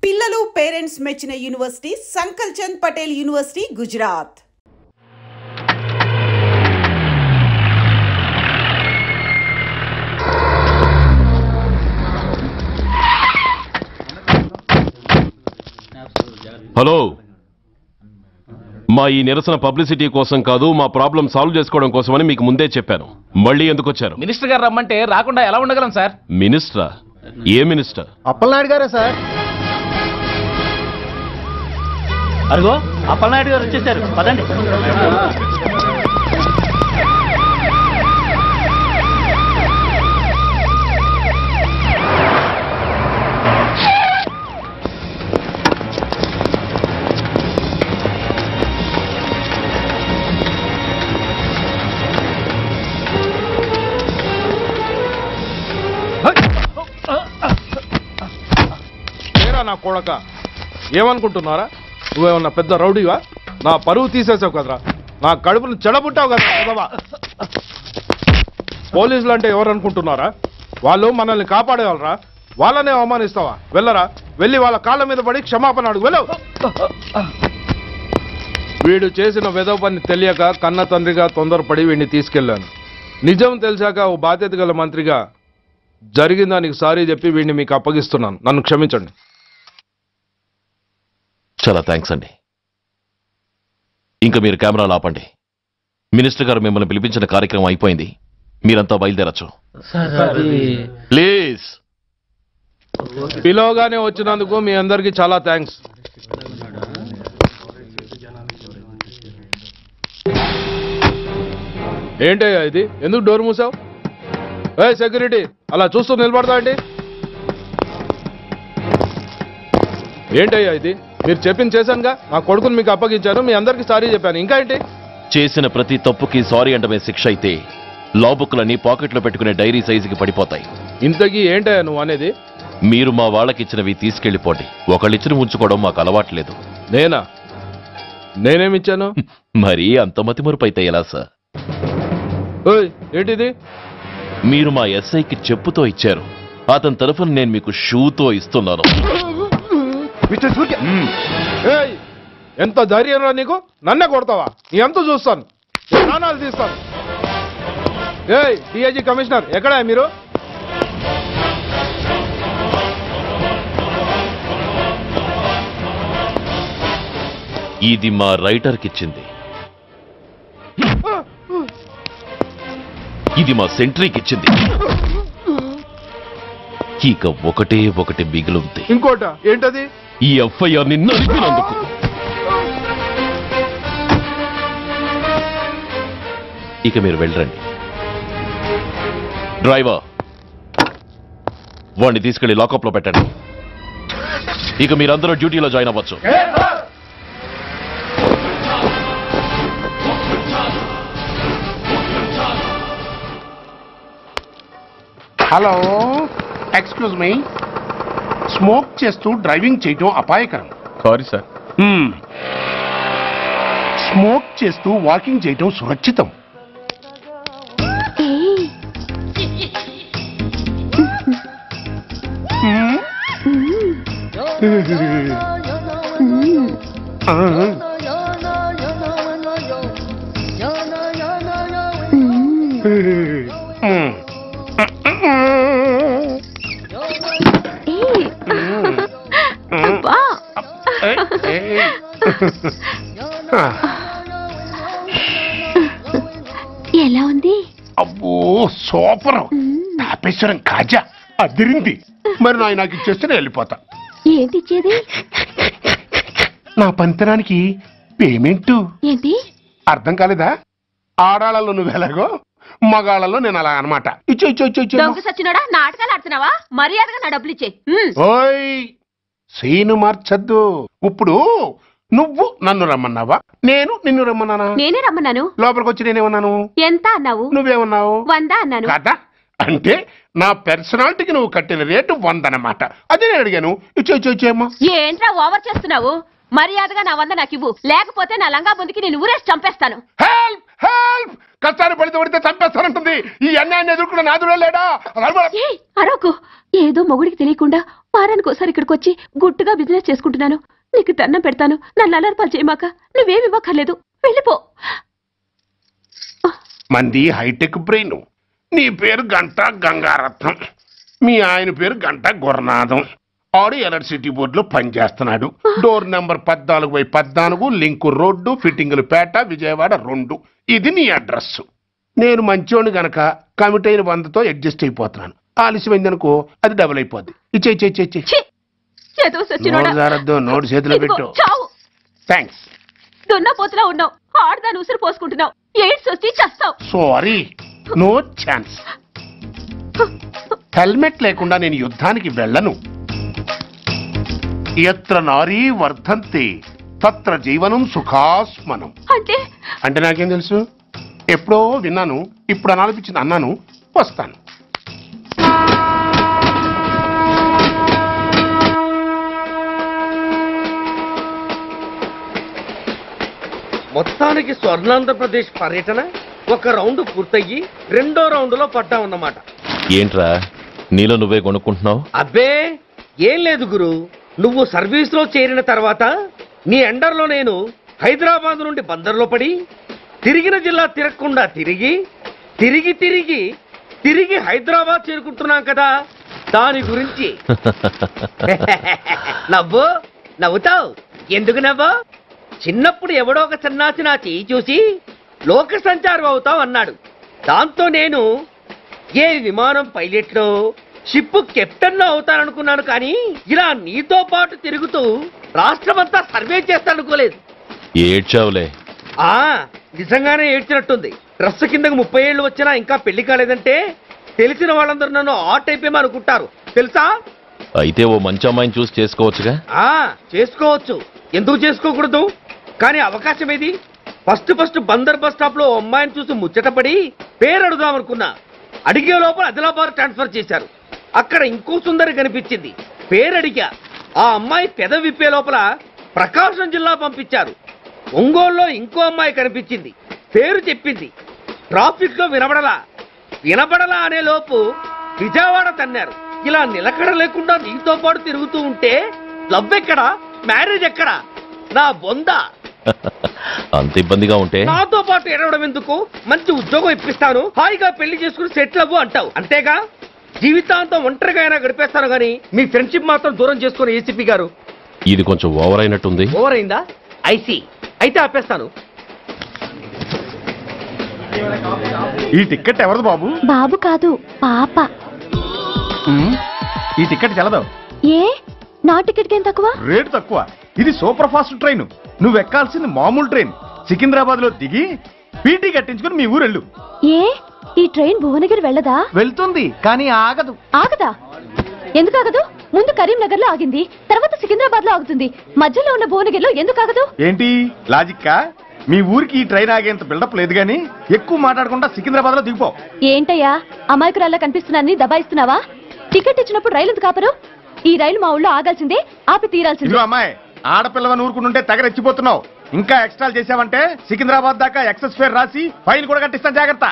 పిల్లలు పేరెంట్స్ మెచ్చిన university Sankalchand Patel university Gujarat. Hello, మా ఈ నిరసన పబ్లిసిటీ కోసం కాదు, మా ప్రాబ్లం సాల్వ్ చేసుకోవడం కోసమని మీకు ముందే చెప్పాను. మళ్ళీ ఎందుకు వచ్చారు? మినిస్టర్ గారు రమ్మంటే రాకుండా ఎలా ఉండగలం సార్? మినిస్టరా? ఏ మినిస్టర్? అప్పలనాయుడు గారే సార్. అదిగో అప్పలనాయుడు గారు వచ్చేసారు, పదండి. నా కొడక, ఏమనుకుంటున్నారా? నువ్వేమన్నా పెద్ద రౌడీవా? నా పరువు తీసేసావు కదరా, నా కడుపును చెడబుట్టావు కదా. పోలీసులు అంటే ఎవరు అనుకుంటున్నారా? వాళ్ళు మనల్ని కాపాడేవాళ్ళరా, వాళ్ళనే అవమానిస్తావా? వెళ్ళరా, వెళ్ళి వాళ్ళ కాళ్ళ మీద పడి క్షమాపణ అడుగు, వెళ్ళవు. వీడు చేసిన వెధవ పని తెలియక కన్న తండ్రిగా తొందరపడి వీడిని తీసుకెళ్లాను. నిజం తెలిసాక ఓ బాధ్యత గల మంత్రిగా జరిగిన దానికి సారీ చెప్పి వీడిని మీకు అప్పగిస్తున్నాను. నన్ను క్షమించండి. చాలా థ్యాంక్స్ అండి. ఇంకా మీరు కెమెరాలు ఆపండి. మినిస్టర్ గారు మిమ్మల్ని పిలిపించిన కార్యక్రమం అయిపోయింది, మీరంతా బయలుదేరచ్చు. ప్లీజ్. పిలవగానే వచ్చినందుకు మీ అందరికీ చాలా థ్యాంక్స్. ఏంటయ్యా ఇది? ఎందుకు డోర్ మూసావు? ఏ సెక్యూరిటీ, అలా చూస్తూ నిలబడతా అండి. ఏంటయ్యా ఇది? మీరు చెప్పింది చేశానుగా, నా కొడుకుని మీకు అప్పగించాను, మీ అందరికీ సారీ చెప్పాను. ఇంకా ఏంటి? చేసిన ప్రతి తప్పుకి సారీ అంటమే శిక్ష అయితే లా బుక్లన్నీ పాకెట్లో పెట్టుకునే డైరీ సైజుకి పడిపోతాయి. ఇంతకీ ఏంటయ్యా నువ్వు అనేది? మీరు మా వాళ్ళకిచ్చినవి తీసుకెళ్లిపోండి. ఒకళ్ళిచ్చిన ఉంచుకోవడం మాకు అలవాట్లేదు. నేనా? నేనేమిచ్చాను? మరీ అంత మతిమరుపు అయితే ఎలా సార్? ఓయ్, ఏంటిది? మీరు మా ఎస్ఐకి చెప్పుతో ఇచ్చారు, అతని తరఫున నేను మీకు షూతో ఇస్తున్నాను. ఏయ్, ఎంత ధైర్యం రా నీకు? నన్నే కొడతావా? నీ ఎంత చూస్తాను, ప్రాణాలు తీస్తాను. ఏయ్ డిఐజీ కమిషనర్, ఎక్కడా మీరు? ఇది మా రైటర్కి ఇచ్చింది, ఇది మా సెంట్రీకి ఇచ్చింది. ఇక ఒకటే ఒకటి మిగిలింది. ఇంకోట ఏంటది? ఈ ఎఫ్ఐఆర్ ని నడిపినందుకు. ఇక మీరు వెళ్ళండి. డ్రైవర్, వాడిని తీసుకెళ్లి లాకప్ లో పెట్టండి. ఇక మీరందరూ డ్యూటీలో జాయిన్ అవ్వచ్చు. Hello, excuse me. స్మోక్ చేస్తూ డ్రైవింగ్ చేయటం అపాయకరం. Sorry sir. స్మోక్ చేస్తూ వాకింగ్ చేయటం సురక్షితం. ఎలా ఉంది? అబ్బో సూపర్. తాపేశ్వరం కాజా అదిరింది. మరి నాకు ఇచ్చేస్తే నేను వెళ్ళిపోతా. ఏంటి ఇచ్చేది? నా పంతనానికి పేమెంట్. ఏంటి అర్థం కాలేదా? ఆడాళ్ళలో నువ్వు ఎలాగో, మగాళ్ళలో నేను అలా అనమాట. ఇచ్చే ఇచ్చే ఇచ్చే. దొంగ సచ్చినోడా, నాటకాలు ఆడుతున్నావా? మర్యాదగా నా డబ్బులు ఇచ్చే. ఓయ్, సీను మార్చద్దు. ఇప్పుడు నువ్వు నన్ను రమ్మన్నావా, నేను నిన్ను రమ్మన్నానా? నేనే రమ్మన్నాను. లోపలికి వచ్చి నేనేమన్నాను? ఎంత అన్నావు? నువ్వేమన్నావు? 100 అన్నాను. కదా, అంటే నా పర్సనాలిటీకి నువ్వు కట్టిన రేటు 100 అన్నమాట. అదే నేను అడిగాను. ఇచ్చేమ్మా. ఏంట్రా ఓవర్ చేస్తున్నావు? మర్యాదగా నా 100 నాకు ఇవ్వు, లేకపోతే నా లంగా బొందికి నేను ఊరేసి చంపేస్తాను. Help help. కష్టాన్ని పడితే చంపేస్తానంటుంది. ఈ అన్యాయాన్ని ఎదుర్కొన్న నాదుడే లేడా? అరవకు. ఏదో మొగుడికి తెలియకుండా వారానికి ఒకసారి ఇక్కడికి వచ్చి గుట్టుగా బిజినెస్ చేసుకుంటున్నాను. నీకు దండం పెడతాను, నన్ను అలర్పాలు చేయమాక. నువ్వేమి ఇవ్వక్కర్లేదు, వెళ్ళిపో. మంది హైటెక్ బ్రెయిన్. నీ పేరు గంట గంగారత్నం, మీ ఆయన పేరు గంట గురునాథం. ఆడు ఎలక్ట్రిసిటీ బోర్డులో పనిచేస్తున్నాడు. డోర్ నెంబర్ 14/14, లింకు రోడ్డు, ఫిట్టింగులు పేట, విజయవాడ 2. ఇది నీ అడ్రస్. నేను మంచోని గనక కమిట్ అయిన 100తో అడ్జస్ట్ అయిపోతున్నాను. ఆలస్యమైందనుకో అది డబుల్ అయిపోద్ది. ఇచ్చే నోటు చేతిలో పెట్టు. థ్యాంక్స్. దున్నపోతులా ఉన్నావు, ఆడదాని ఉసురు పోసుకుంటున్నావు. ఎయిడ్స్ వచ్చి చస్తావు. Sorry, no chance. హెల్మెట్ లేకుండా నేను యుద్ధానికి వెళ్ళను. ఎత్ర నారీ వర్ధంతే తత్ర జీవనం సుఖాస్మనం. అంటే నాకేం తెలుసు? ఎప్పుడో విన్నాను, ఇప్పుడు అనాలనిపించింది అన్నాను. వస్తాను. మొత్తానికి స్వర్ణాంధ్రప్రదేశ్ పర్యటన ఒక రౌండ్ పూర్తయ్యి 2వ రౌండ్లో పడ్డామన్నమాట. ఏంట్రా నీలో నువ్వే కొనుక్కుంటున్నావు? అబ్బే ఏం లేదు గురు, నువ్వు సర్వీస్లో చేరిన తర్వాత నీ అండర్లో నేను హైదరాబాద్ నుండి బందర్లో పడి తిరిగిన జిల్లా తిరగకుండా తిరిగి తిరిగి తిరిగి తిరిగి హైదరాబాద్ చేరుకుంటున్నాం కదా, దాని గురించి. నవ్వుతావు ఎందుకు నవ్వు? చిన్నప్పుడు ఎవడో ఒక సన్నాసి నా చేయి చూసి లోక సంచారం అవుతావు అన్నాడు. దాంతో నేను ఏ విమానం పైలట్లో షిప్ కెప్టెన్లో అవుతాననుకున్నాను. కానీ ఇలా నీతో పాటు తిరుగుతూ రాష్ట్రమంతా సర్వే చేస్తాననుకోలేదు. ఏడ్చావులే. నిజంగానే ఏడ్చినట్టుంది. డ్రెస్ కిందకు 30 ఏళ్ళు వచ్చినా ఇంకా పెళ్లి కాలేదంటే తెలిసిన వాళ్ళందరూ నన్ను ఆ టైపేమో అనుకుంటారు తెలుసా. అయితే ఓ మంచి అమ్మాయిని చూసి చేసుకోవచ్చుగా. చేసుకోవచ్చు, ఎందుకు చేసుకోకూడదు? కానీ అవకాశం ఏది? ఫస్ట్ బందర్ బస్ స్టాప్ లో అమ్మాయిని చూసి ముచ్చటపడి పేరు అడుగుదామనుకున్నా. అడిగే లోపల ఆదిలాబాద్ ట్రాన్స్ఫర్ చేశారు. అక్కడ ఇంకో సుందరి కనిపించింది, పేరు అడిగా. ఆ అమ్మాయి పెద విప్పే లోపల ప్రకాశం జిల్లా పంపించారు. ఒంగోలులో ఇంకో అమ్మాయి కనిపించింది, పేరు చెప్పింది. ట్రాఫిక్ లో వినబడలా అనే లోపు విజయవాడ తన్నారు. ఇలా నిలకడ లేకుండా నీతో పాటు తిరుగుతూ ఉంటే లవ్ ఎక్కడా, మ్యారేజ్ ఎక్కడా? నా బొంద. అంత ఇబ్బందిగా ఉంటే నాతో పాటు ఎడవడం ఎందుకు? మంచి ఉద్యోగం ఇప్పిస్తాను, హాయిగా పెళ్లి చేసుకుని సెటిల్ అవ్వు అంటావు అంతేగా. జీవితాంతం ఒంటరిగా అయినా గడిపేస్తాను గానీ మీ ఫ్రెండ్షిప్ మాత్రం దూరం చేసుకుని ఏసీపీ గారు. ఇది కొంచెం ఓవర్ అయినట్టుంది. ఓవర్ అయిందా? ఐసీ, అయితే ఆపేస్తాను. ఈ టికెట్ ఎవరిది బాబు? బాబు కాదు, పాప. ఈ టికెట్ తెలదు. ఏ నా టికెట్ ఏం తక్కువ? రేటు తక్కువ. ఇది సూపర్ ఫాస్ట్ ట్రైన్. నువ్వు ఎక్కాల్సింది మామూలు ట్రైన్. సికింద్రాబాద్ లో దిగి పీటీ కట్టించుకుని మీ ఊరెళ్ళు. ఏ ఈ ట్రైన్ భువనగిరి వెళ్ళదా? వెళ్తుంది కానీ ఆగదు. ఆగదా? ఎందుకు ఆగదు? ముందు కరీంనగర్ లో ఆగింది, తర్వాత సికింద్రాబాద్ లో ఆగుతుంది. మధ్యలో ఉన్న భువనగిరిలో ఎందుకు ఆగదు? ఏంటి లాజిక్కా? మీ ఊరికి ఈ ట్రైన్ ఆగేంత బిల్డప్ లేదు గానీ ఎక్కువ మాట్లాడకుండా సికింద్రాబాద్ లో దిగిపో. ఏంటయ్యా అమాయకురాల్లా కనిపిస్తున్నానని దబాయిస్తున్నావా? టికెట్ ఇచ్చినప్పుడు రైలు ఎందుకు ఆపరు? ఈ రైలు మా ఊళ్ళో ఆగాల్సిందే, ఆపి తీరాల్సిందే. అమ్మాయి, ఆడపిల్లవని ఊరుకుంటుంటే తెగరెచ్చిపోతున్నావు. ఇంకా ఎక్స్ట్రాలు చేసావంటే సికింద్రాబాద్ దాకా ఎక్సెస్ ఫేర్ రాసి ఫైన్ కూడా కట్టిస్తాను, జాగ్రత్త.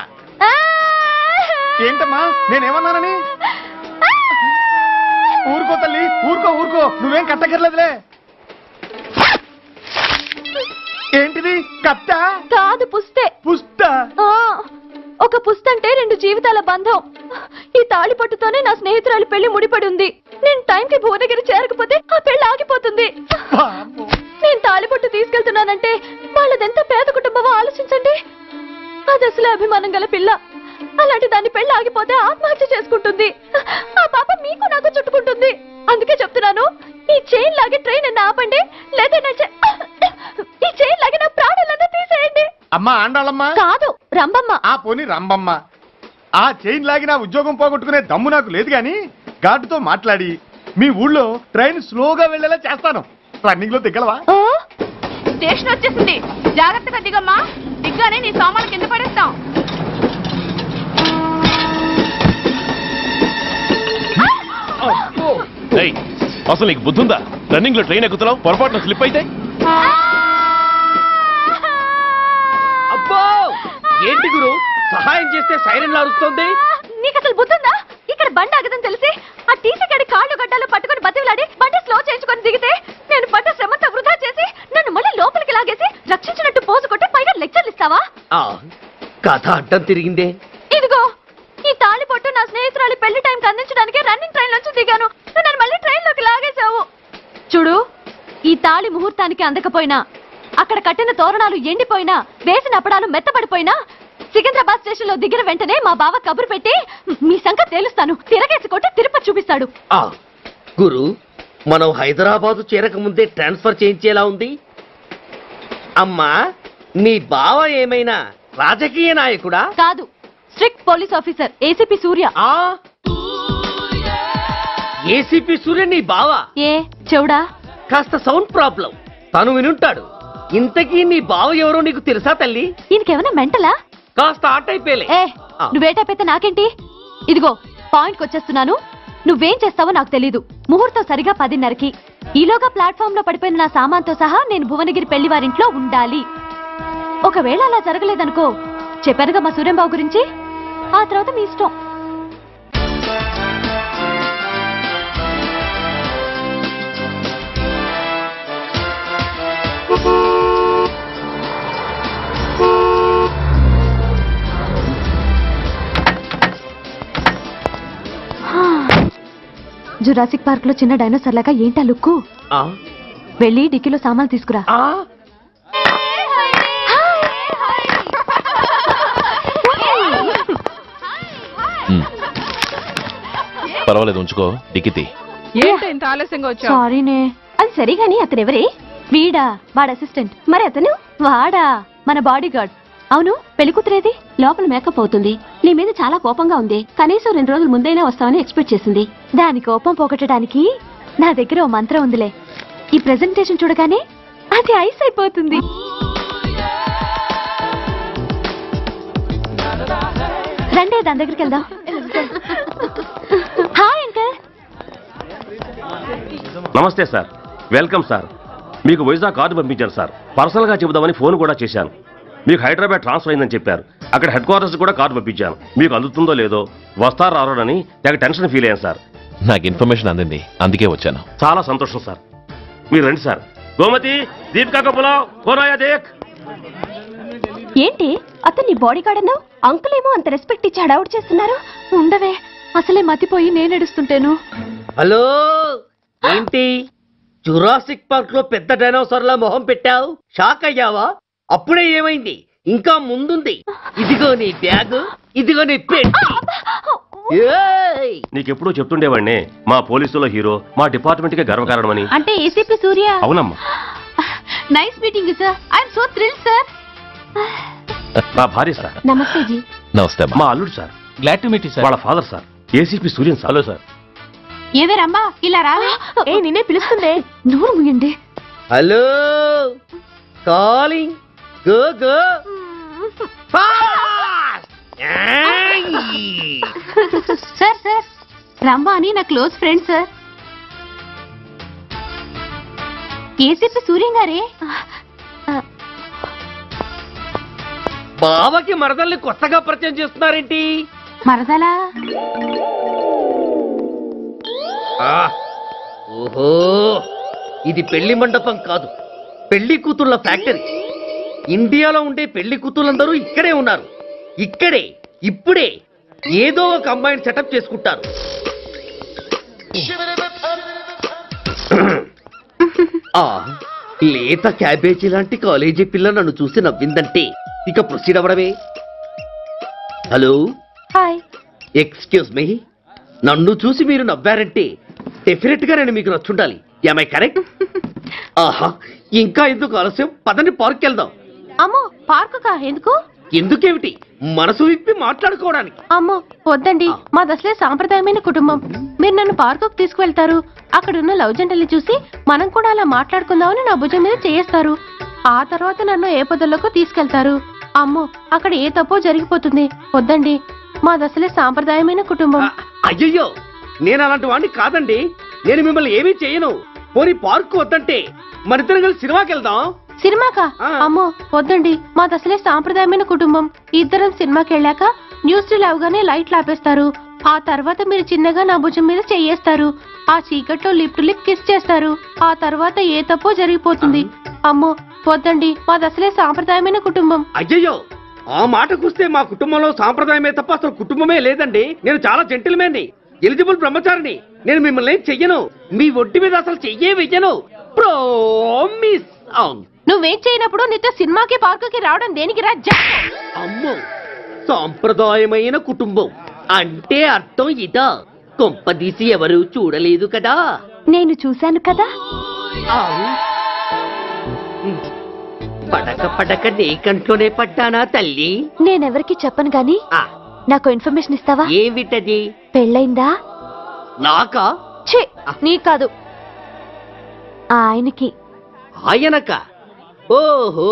ఏంటమ్మా నేనేమన్నానని? ఊరుకో తల్లి, ఊరుకో, నువ్వేం కట్టకర్లేదులే. ఏంటిది? కట్ట కాదు, పుస్తే. పుస్త? ఒక పుస్తంటే 2 జీవితాల బంధం. ఈ తాళి పట్టుతోనే నా స్నేహితురాలు పెళ్లి ముడిపడి ఉంది. నేను టైంకి భువనగిరి చేరకపోతే ఆ పెళ్లి ఆగిపోతుంది. నేను తాళిపట్టు తీసుకెళ్తున్నానంటే వాళ్ళదెంత పేద కుటుంబమో ఆలోచించండి. అది అసలు అభిమానం గల పిల్ల. అలాంటి దాన్ని పెళ్లి ఆగిపోతే ఆత్మహత్య చేసుకుంటుంది. ఆ పాప మీకు నాకు చుట్టుకుంటుంది. అందుకే చెప్తున్నాను, ఈ చైన్ లాగే ట్రైన్ అన్న ఆపండి, లేదా ఈ చైన్ లాగే నా ప్రాణాలన్నా తీసేయండి. అమ్మా ఆండాళమ్మ కాదు, రంబమ్మ. ఆ పోని రంబమ్మ. ఆ చైన్ లాగి నా ఉద్యోగం పోగొట్టుకునే దమ్ము నాకు లేదు గాని గార్డుతో మాట్లాడి మీ ఊళ్ళో ట్రైన్ స్లోగా వెళ్లేలా చేస్తాను. రన్నింగ్ లో దిగలవా? స్టేషన్ వచ్చేసింది, జాగ్రత్తగా దిగమ్మా. దిగ్గానే నీ సామాను కింద పడేస్తాం. అసలు నీకు బుద్ధుందా? రన్నింగ్ లో ట్రైన్ ఎక్కుతున్నావు, పొరపాటున స్లిప్ అయితే? అబ్బో ఏంటి గురు, సహాయం చేస్తే సైరన్ లారుస్తోంది. నీకు అసలు బుద్ధుందా? ఇక్కడ బండి ఆగదని తెలిసి ఆ టీసీ గడి కాళ్ళు గడ్డాలు పట్టుకొని బతిలాడి బండి స్లో చేయించుకొని దిగితే నేను పడ్డ శ్రమంతా వృధా చేసి నన్ను మళ్ళీ లోపలికి లాగేసి రక్షించినట్టు పోజు కొట్టి పైగా లెక్చర్లు ఇస్తావా? కథ అడ్డం తిరిగిందే. ఇదిగో ఈ తాళి పొట్టు నా స్నేహితురాలి పెళ్లి టైంకి అందించడానికి రన్నింగ్ ట్రైన్ నుంచి దిగాను. నువ్వు నన్ను మళ్ళీ ట్రైన్ లోకి లాగేశావు. చూడు, ఈ తాళి ముహూర్తానికి అందకపోయినా, అక్కడ కట్టిన తోరణాలు ఎండిపోయినా, వేసిన అప్పడాలు మెత్తబడిపోయినా, సికింద్రాబాద్ స్టేషన్ లో దిగిన వెంటనే మా బావ కబురు పెట్టి మీ సంగతి తేలుస్తాను, తిరగేసి కొట్టి తిరుపతి చూపిస్తాడు. గురు, మనం హైదరాబాద్ చేరక ముందే ట్రాన్స్ఫర్ చేయించేలా ఉంది. అమ్మా, నీ బావ ఏమైనా రాజకీయ నాయకుడా? కాదు, స్ట్రిక్ట్ పోలీస్ ఆఫీసర్, ఏసీపీ సూర్య. ఏసీపీ సూర్య నీ బావా? ఏ చెవుడా? కాస్త సౌండ్ ప్రాబ్లం, తను వినుంటాడు. ఇంతకీ నీ బావ ఎవరో నీకు తెలుసా తల్లి? ఈయనకేమైనా మెంటలా? కాస్త ఆటైపోయలే. నువ్వేటైపోతే నాకేంటి? ఇదిగో పాయింట్కి వచ్చేస్తున్నాను. నువ్వేం చేస్తావో నాకు తెలీదు. ముహూర్తం సరిగా 10:30కి. ఈలోగా ప్లాట్ఫామ్ లో పడిపోయిన నా సామాన్తో సహా నేను భువనగిరి పెళ్లి వారింట్లో ఉండాలి. ఒకవేళ అలా జరగలేదనుకో, చెప్పానుగా మా సూర్యంబాబు గురించి, ఆ తర్వాత మీ ఇష్టం. జురాసిక్ పార్క్ లో చిన్న డైనోసార్ లాగా ఏంటా లుక్కు? వెళ్ళి డిక్కీలో సామాన్లు తీసుకురా. పర్వాలేదు, ఉంచుకో. డిక్కితి. సారీనే. అది సరిగాని అతనెవరే? వీడా, వాడ అసిస్టెంట్. మరి అతను? వాడా మన బాడీ గార్డ్. అవును, పెళ్లికూతురేది? లోపల మేకప్ అవుతుంది. నీ మీద చాలా కోపంగా ఉంది. కనీసం 2 రోజుల ముందైనా వస్తావని ఎక్స్పెక్ట్ చేసింది. దాని కోపం పోగొట్టడానికి నా దగ్గర ఓ మంత్రం ఉందిలే. ఈ ప్రెజెంటేషన్ చూడగానే అది ఐస్ అయిపోతుంది. రండి, దాని దగ్గరికి వెళ్దాం. Hi uncle. నమస్తే సార్, వెల్కమ్ సార్. మీకు వైజాగ్ కార్డు పంపించాను సార్. పర్సనల్ గా చెబుదామని ఫోన్ కూడా చేశాను. మీకు హైదరాబాద్ ట్రాన్స్ఫర్ అయిందని చెప్పారు. అక్కడ హెడ్ క్వార్టర్స్ కూడా కార్డు పంపించాను. మీకు అందుతుందో లేదో, వస్తారో రారోడని తెగ టెన్షన్ ఫీల్ అయ్యాను సార్. నాకు ఇన్ఫర్మేషన్ అందింది, అందుకే వచ్చాను. చాలా సంతోషం సార్. మీరు రండి సార్. గోమతి, దీపికా కపులావ్, కోరాయా దేక్. ఏంటి అతన్ని బాడీ గార్డ్ అన్నావు? అంకుల్ ఏమో అంత రెస్పెక్ట్ ఇచ్చి హడావుడ్ చేస్తున్నారు. ఉండవే, అసలే మతిపోయి నేనెడుస్తుంటేను. హలో, ఏంటి జురాసిక్ పార్క్ లో పెద్ద డైనోసార్ లా మొహం పెట్టావు? షాక్ అయ్యావా? అప్పుడే ఏమైంది? ఇంకా ముందుంది. ఇదిగో నీ బ్యాగ్, ఇదిగో నీ పెట్టి. నీకెప్పుడూ చెప్తుండేవాడినే, మా పోలీసులో హీరో, మా డిపార్ట్మెంట్ కి గర్వకారణమని. అంటే ఏసీపీ సూర్య? అవునమ్మా. Nice meeting sir. I'm so thrilled sir. నా భార్య సార్. నమస్తే జీ. నమస్తే. మా అల్లుడు sir. Glad to meet you sir. వాళ్ళ father sir, ACP Suryan sir. Hello sir. ఏవే రమ్మా, ఇలా రావే. ఏ నిన్నే పిలుస్తుందే. నోరు ముయ్యండి. Hello, calling. Go go. Sir sir, Rambha అని నా close friend sir. ACP Suryam గారే. బావకి మరదల్ని కొత్తగా పరిచయం చేస్తున్నారేంటి? మరదలా? ఓహో, ఇది పెళ్లి మండపం కాదు, పెళ్లి కూతుళ్ళ ఫ్యాక్టరీ. ఇండియాలో ఉండే పెళ్లి కూతుళ్ళందరూ ఇక్కడే ఉన్నారు. ఇక్కడే ఇప్పుడే ఏదో ఒక అమ్మాయిని సెటప్ చేసుకుంటారు. లేత క్యాబేజీ లాంటి కాలేజీ పిల్ల నన్ను చూసి నవ్విందంటే ఇక ప్రొసీడ్ అవ్వడమే. Hello, hi. ఎక్స్క్యూజ్ మీ, నన్ను చూసి మీరు నవ్వారంటే డెఫినెట్ గా నేను మీకు నచ్చుండాలి. Am I correct? ఆహా, ఇంకా ఎందుకు ఆలస్యం? పదని పార్క్ వెళ్దాం. అమ్మో, పార్కుకా? ఎందుకు? ఎందుకేమిటి, మనసు విప్పి మాట్లాడుకోవడానికి. అమ్మో వద్దండి, మాది అసలే సాంప్రదాయమైన కుటుంబం. మీరు నన్ను పార్కుకు తీసుకువెళ్తారు, అక్కడున్న లవ్ జంటల్ని చూసి మనం కూడా అలా మాట్లాడుకుందామని నా భుజం మీద చేస్తారు. ఆ తర్వాత నన్ను ఏ పొదల్లోకి తీసుకెళ్తారు. అమ్మో, అక్కడ ఏ తప్పో జరిగిపోతుంది. వద్దండి, మాది అసలే సాంప్రదాయమైన కుటుంబం. అయ్యయ్యో, నేను అలాంటి వాడిని కాదండి. నేను మిమ్మల్ని ఏమీ చేయను. పోనీ పార్కు వద్దంటే మరిద్దరం కలిసి సినిమాకి వెళ్దాం. సినిమాకా? అమ్మో వద్దండి, మాది అసలే సాంప్రదాయమైన కుటుంబం. ఇద్దరం సినిమాకి వెళ్ళాక న్యూస్ అవగానే లైట్లు ఆపేస్తారు. ఆ తర్వాత మీరు చిన్నగా నా భుజం మీద చెయ్యేస్తారు. ఆ చీకట్లో లిప్ టు లిప్ కిస్ చేస్తారు. ఆ తర్వాత ఏ తప్పో జరిగిపోతుంది. అమ్మో వద్దండి, మాది అసలే సాంప్రదాయమైన కుటుంబం. అయ్యయ్యో, ఆ మాటకొస్తే మా కుటుంబంలో సాంప్రదాయమే తప్ప అసలు కుటుంబమే లేదండి. నేను చాలా జెంటిల్మెన్ని, ఎలిజిబుల్ బ్రహ్మచారిని. నేను మిమ్మల్ని ఏం చెయ్యను. మీ ఒడ్డు మీద అసలు చెయ్యే వెయ్యను. ప్రామిస్. నువ్వేం చేయనప్పుడు నీతో సినిమాకి పార్కుకి రావడం దేనికి రా? అమ్మో, సాంప్రదాయమైన కుటుంబం అంటే అర్థం ఇదా? కొంపదీసి ఎవరు చూడలేదు కదా? నేను చూశాను కదా. పడక పడక నీ కంట్లోనే పడ్డానా తల్లి? నేనెవరికి చెప్పను గాని నాకు ఇన్ఫర్మేషన్ ఇస్తావా? ఏమిటది? పెళ్ళైందా? నాకా? ఛీ, నీ కాదు, ఆయనకి. ఆయనక? ఓహో,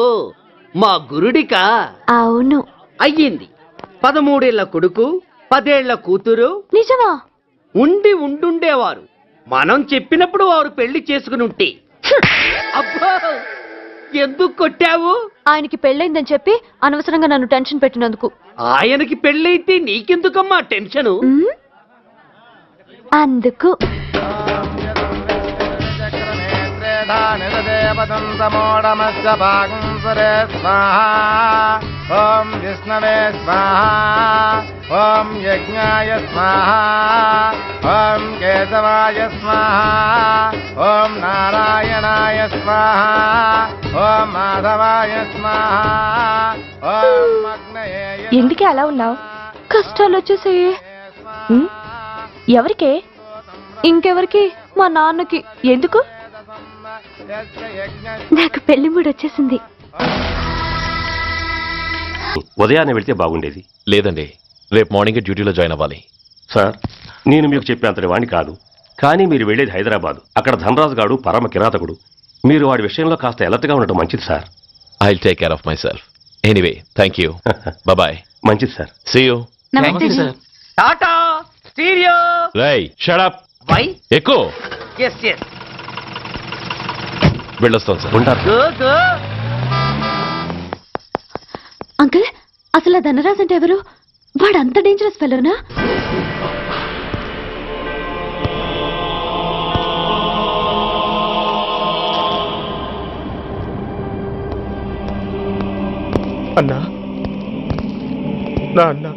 మా గురుడికా? అవును. అయ్యింది. 13 ఏళ్ల కొడుకు, 10 ఏళ్ల కూతురు. నిజమా? ఉండుండేవారు. మనం చెప్పినప్పుడు వారు పెళ్లి చేసుకుని ఉంటే. అబ్బా, ఎందుకు కొట్టావు? ఆయనకి పెళ్ళైందని చెప్పి అనవసరంగా నన్ను టెన్షన్ పెట్టినందుకు. ఆయనకి పెళ్ళైతే నీకెందుకమ్మా టెన్షను? అందుకు. ఓం విష్ణవే స్వాహా, ఓం యజ్ఞాయ స్వాహా, ఓం కేశవాయ స్వాహా, ఓం నారాయణాయ స్వాహా, ఓం మాధవాయ స్వాహా, ఓం అగ్నయే. ఎందుకే అలా ఉన్నావు? కష్టాలు వచ్చేసాయి. ఎవరికే? ఇంకెవరికి? మా నాన్నకి. ఎందుకు? నాకు పెళ్లి మూడు వచ్చేసింది. ఉదయాన్నే వెళ్తే బాగుండేది. లేదండి, రేపు మార్నింగ్ డ్యూటీలో జాయిన్ అవ్వాలి. సార్, నేను మీకు చెప్పేంతటి వాణ్ణి కాదు, కానీ మీరు వెళ్ళేది హైదరాబాద్. అక్కడ ధనరాజు గాడు పరమ కిరాతకుడు. మీరు వాడి విషయంలో కాస్త అలర్ట్గా ఉండటం మంచిది sir. I will take care of myself. Anyway, thank you. Bye. మంచిది సార్. See you. టాటా స్టీరియో. రేయ్, షట్ అప్. వై? ఎక్కు. yes yes. వెళ్ళొస్తాం సార్. ఉంటారు. go go. అంకుల్, అసలు ఆ ధనరాజ్ అంటే ఎవరు? వాడు అంత డేంజరస్ ఫెలోనా? అన్నా, నా అన్నా,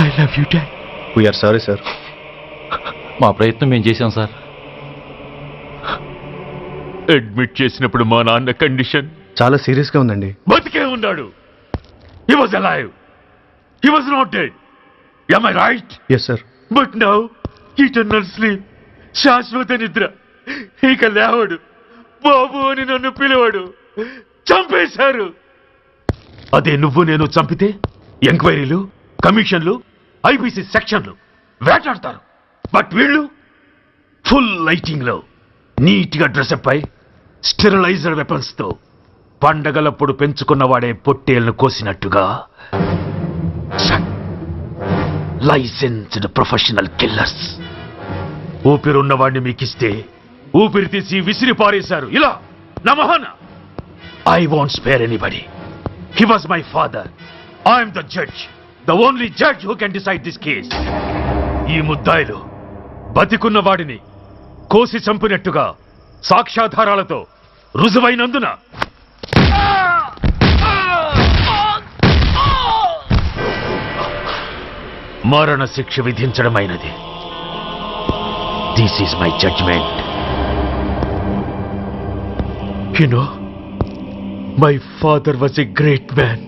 I love you, Dad. We are sorry, sir. మా ప్రయత్నం మేము చేశాం సార్. అడ్మిట్ చేసినప్పుడు మా నాన్న కండిషన్ చాలా సీరియస్ గా ఉందండి. బతికే ఉన్నాడు. He was alive. He was not dead. Am I right? Yes, sir. But now, eternal sleep. శాశ్వత నిద్ర. ఇక లేవడు. బాబు అని నన్ను పిలవడు. చంపేశారు. అదే నువ్వు నేను చంపితే ఎంక్వైరీలు, కమిషన్లు, ఐపీసీ సెక్షన్లు వేటాడతారు. బట్ వీళ్ళు ఫుల్ లైటింగ్ లో నీట్ గా డ్రెస్అప్ అయి స్టెరిలైజర్ వెపన్స్ తో పండగలప్పుడు పెంచుకున్న వాడే పొట్టేళ్లను కోసినట్టుగా లైసెన్స్డ్ ప్రొఫెషనల్ కిల్లర్స్. ఊపిరున్న వాడిని మీకిస్తే ఊపిరి తీసి విసిరి పారేశారు. ఇలా నా మొహన. I want spare anybody. He was my father. I'm the judge, the only judge who can decide this case. ఈ ముద్దాయిలు బతికున్న వాడిని కోసి చంపినట్టుగా సాక్ష్యాధారాలతో రుజువైనందున మరణ శిక్ష విధించడమైనది. This is my judgement. You know, my father was a great man.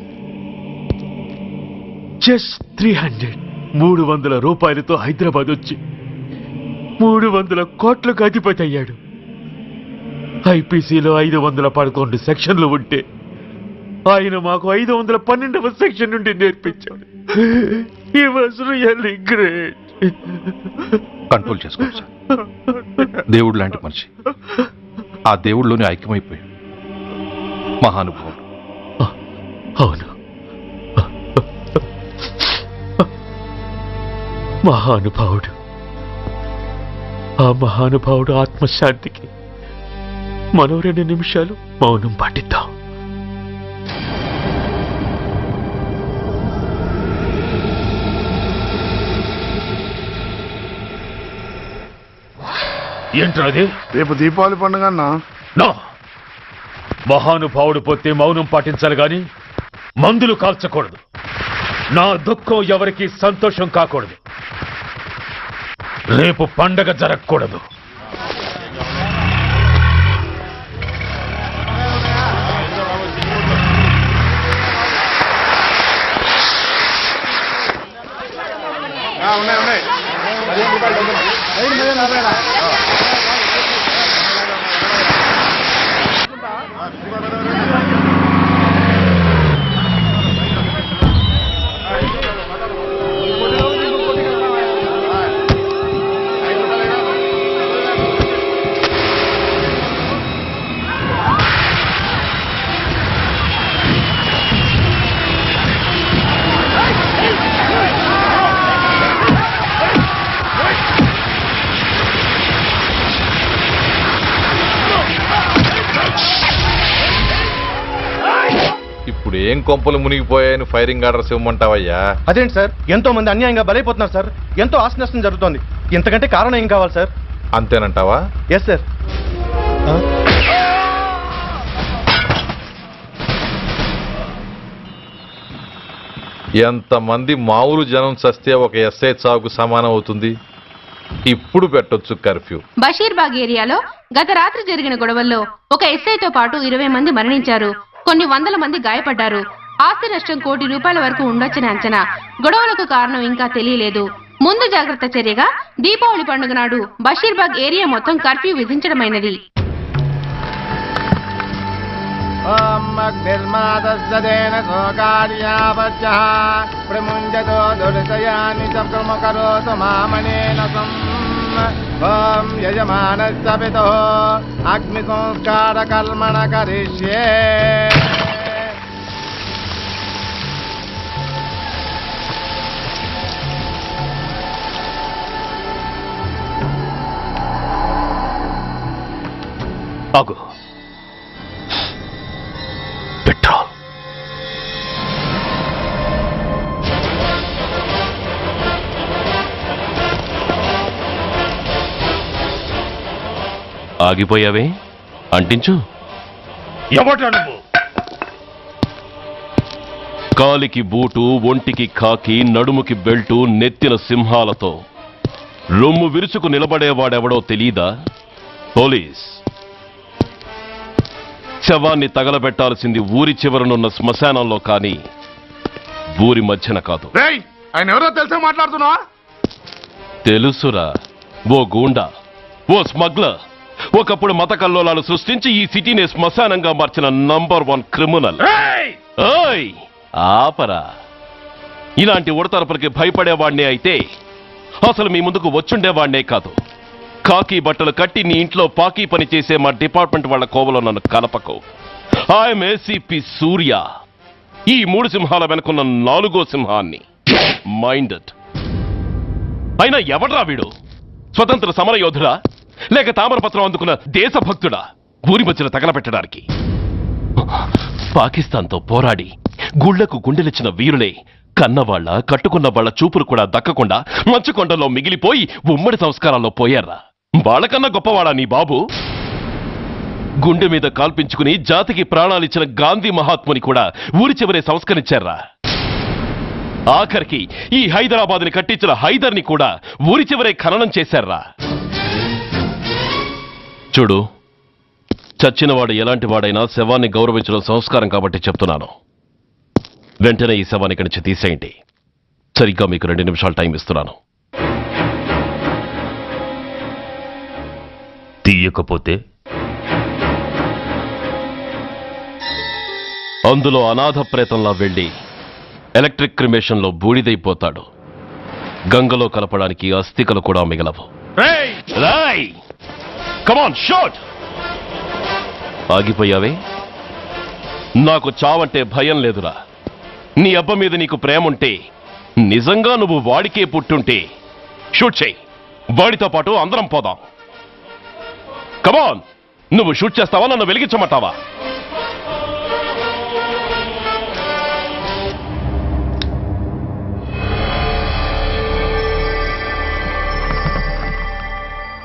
Just 300 రూపాయలతో హైదరాబాద్ వచ్చి 300 కోట్లకు అధిపతి అయ్యాడు. ఐపీసీలో 511 సెక్షన్లు ఉంటే ఆయన మాకు 512వ సెక్షన్ నుండి నేర్పించాడు. He was really great. Control చేసుకోండి సార్. దేవుడు లాంటి మనిషి, ఆ దేవుడిలోనే ఐక్యమైపోయాడు. మహానుభావుడు. అవును, మహానుభావుడు. ఆ మహానుభావుడు ఆత్మశాంతికి మనం 2 నిమిషాలు మౌనం పాటిద్దాం. ఏంట్రాది? రేపు దీపావళి పండుగ అన్నా. నా మహానుభావుడు పోతే మౌనం పాటించాలి గాని మందులు కాల్చకూడదు. నా దుఃఖం ఎవరికి సంతోషం కాకూడదు. రేపు పండగ జరగకూడదు. ఇప్పుడు ఏం కొంపలు మునిగిపోయాయని ఫైరింగ్ ఆర్డర్స్ ఇవ్వమంటావయ్యా? అదేంటి సార్, ఎంతో మంది అన్యాయంగా బలైపోతున్నారు సార్. ఎంతో ఆస్తి నష్టం జరుగుతోంది. ఇంతకంటే కారణం ఏం కావాలి సార్? అంతేనంటావా? Yes sir. ఎంతమంది మామూలు జనం చస్తే ఒక ఎస్ఐ చావుకు సమానం అవుతుంది. ఇప్పుడు పెట్టొచ్చు కర్ఫ్యూ. బషీర్బాగ్ ఏరియాలో గత రాత్రి జరిగిన గొడవల్లో ఒక ఎస్ఐతో పాటు 20 మంది మరణించారు. కొన్ని వందల మంది గాయపడ్డారు. ఆస్తి నష్టం ₹1 కోటి వరకు ఉండొచ్చని అంచనా. గొడవలకు కారణం ఇంకా తెలియలేదు. ముందు జాగ్రత్త చర్యగా దీపావళి పండుగ నాడు బషీర్బాగ్ ఏరియా మొత్తం కర్ఫ్యూ విధించడమైనది. ఓం యజమానస్య పితుః అగ్ని సంస్కార కర్మణ కరిష్యే. ఆగు. పెట్రోల్. ఆగిపోయావే, అంటించు. ఎవట్రా నువ్వు? కాలికి బూటు, ఒంటికి కాకి, నడుముకి బెల్టు, నెత్తిన సింహాలతో రొమ్ము విరుచుకు నిలబడేవాడెవడో తెలీదా? పోలీస్. శవాన్ని తగలబెట్టాల్సింది ఊరి చివరనున్న శ్మశానంలో కానీ ఊరి మధ్యన కాదు. ఆయన ఎవరో తెలుసా మాట్లాడుతున్నావా? తెలుసురా. ఓ గూండా, ఓ స్మగ్లర్, ఒకప్పుడు మత కల్లోలాలు సృష్టించి ఈ సిటీని శ్మశానంగా మార్చిన నంబర్ 1 క్రిమినల్. ఓయ్ ఆపరా. ఇలాంటి ఉడతరపులకి భయపడేవాణ్ణే అయితే అసలు మీ ముందుకు వచ్చుండేవాణ్ణే కాదు. కాకి బట్టలు కట్టి నీ ఇంట్లో పాకీ పని చేసే మా డిపార్ట్మెంట్ వాళ్ళ కోవలో నన్ను కలపకు. ఐఎమ్ ఏసీపీ సూర్య. ఈ 3 సింహాల వెనుకున్న 4వ సింహాన్ని. మైండెడ్. అయినా ఎవడ్రా వీడు? స్వతంత్ర సమరయోధుడా లేక తామరపత్రం అందుకున్న దేశభక్తుడా ఊరి మధ్యన తగలబెట్టడానికి? పాకిస్తాన్తో పోరాడి గుళ్లకు గుండెలిచ్చిన వీరులే కన్నవాళ్ల కట్టుకున్న వాళ్ల చూపులు కూడా దక్కకుండా మంచుకొండలో మిగిలిపోయి ఉమ్మడి సంస్కారాల్లో పోయారా? వాళ్ళకన్నా గొప్పవాడా నీ బాబు? గుండె మీద కాల్పించుకుని జాతికి ప్రాణాలిచ్చిన గాంధీ మహాత్ముని కూడా ఊరి చివరే సంస్కరించారా? ఆఖరికి ఈ హైదరాబాద్ని కట్టించిన హైదర్ని కూడా ఊరి చివరే ఖననం చేశారా? చూడు, చచ్చినవాడు ఎలాంటి వాడైనా శవాన్ని గౌరవించడం సంస్కారం కాబట్టి చెప్తున్నాను. వెంటనే ఈ శవాన్ని ఇక్కడి నుంచి తీసేయండి. సరిగ్గా మీకు 2 నిమిషాలు టైం ఇస్తున్నాను. తీయకపోతే అందులో అనాథ ప్రేతంలా వెళ్ళి ఎలక్ట్రిక్ క్రిమేషన్లో బూడిదైపోతాడు. గంగలో కలపడానికి అస్థికలు కూడా మిగలవు. కమాన్ షాట్. ఆగిపోయావే? నాకు చావంటే భయం లేదురా. నీ అబ్బ మీద నీకు ప్రేముంటే, నిజంగా నువ్వు వాడికే పుట్టుంటే షూట్ చేయి. వాడితో పాటు అందరం పోదాం. కమాన్. నువ్వు షూట్ చేస్తావా, నన్ను వెలిగించమంటావా?